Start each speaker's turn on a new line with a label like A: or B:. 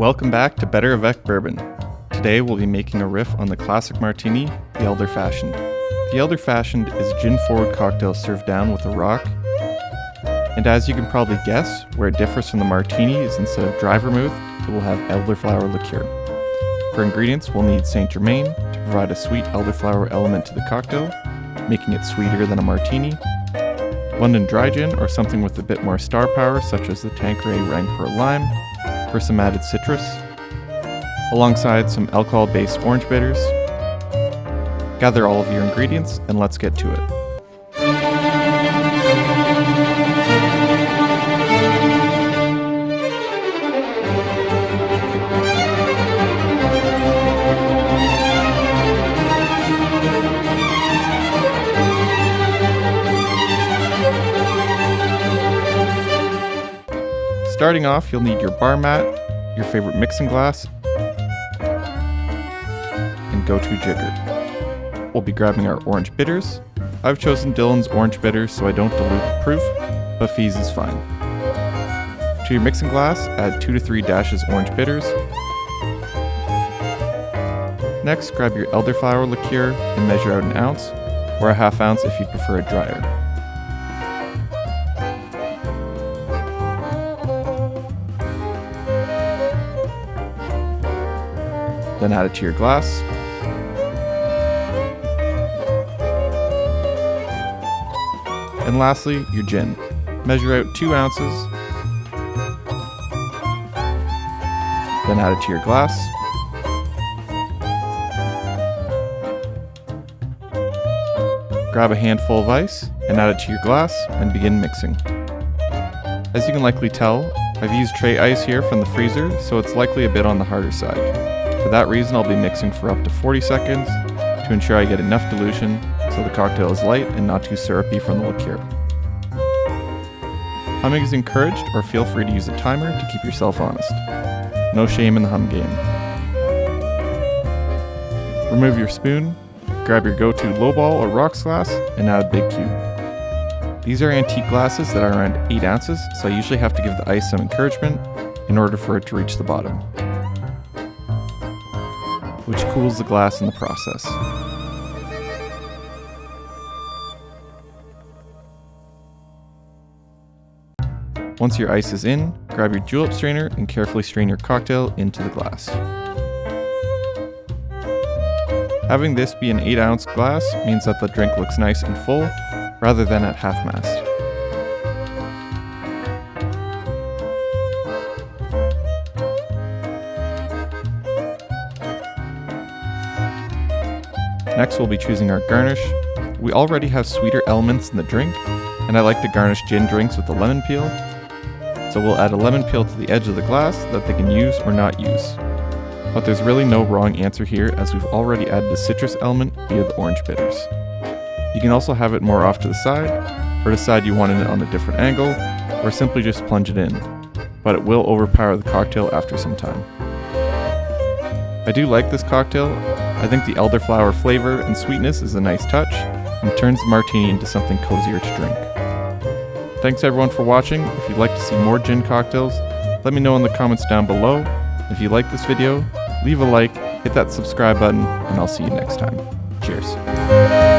A: Welcome back to BetterAvecBourbon. Today we'll be making a riff on the classic martini, the Elder Fashioned. The Elder Fashioned is a gin-forward cocktail served down with a rock. And as you can probably guess, where it differs from the martini is instead of dry vermouth, it will have elderflower liqueur. For ingredients, we'll need Saint Germain to provide a sweet elderflower element to the cocktail, making it sweeter than a martini. London dry gin, or something with a bit more star power, such as the Tanqueray Rangpur Lime, for some added citrus, alongside some alcohol-based orange bitters. Gather all of your ingredients and let's get to it. Starting off, you'll need your bar mat, your favorite mixing glass, and go-to jigger. We'll be grabbing our orange bitters. I've chosen Dillon's orange bitters so I don't dilute the proof, but Fees is fine. To your mixing glass, add 2 to 3 dashes orange bitters. Next, grab your elderflower liqueur and measure out an ounce, or a half ounce if you prefer it drier. Then add it to your glass. And lastly, your gin. Measure out 2 ounces. Then add it to your glass. Grab a handful of ice and add it to your glass and begin mixing. As you can likely tell, I've used tray ice here from the freezer, so it's likely a bit on the harder side. For that reason, I'll be mixing for up to 40 seconds to ensure I get enough dilution so the cocktail is light and not too syrupy from the liqueur. Humming is encouraged, or feel free to use a timer to keep yourself honest. No shame in the hum game. Remove your spoon, grab your go-to lowball or rocks glass, and add a big cube. These are antique glasses that are around 8 ounces, so I usually have to give the ice some encouragement in order for it to reach the bottom, which cools the glass in the process. Once your ice is in, grab your julep strainer and carefully strain your cocktail into the glass. Having this be an 8-ounce glass means that the drink looks nice and full, rather than at half-mast. Next, we'll be choosing our garnish. We already have sweeter elements in the drink, and I like to garnish gin drinks with a lemon peel. So we'll add a lemon peel to the edge of the glass that they can use or not use. But there's really no wrong answer here, as we've already added a citrus element via the orange bitters. You can also have it more off to the side, or decide you want it on a different angle, or simply just plunge it in. But it will overpower the cocktail after some time. I do like this cocktail. I think the elderflower flavor and sweetness is a nice touch and turns the martini into something cozier to drink. Thanks everyone for watching. If you'd like to see more gin cocktails, let me know in the comments down below. If you like this video, leave a like, hit that subscribe button, and I'll see you next time. Cheers.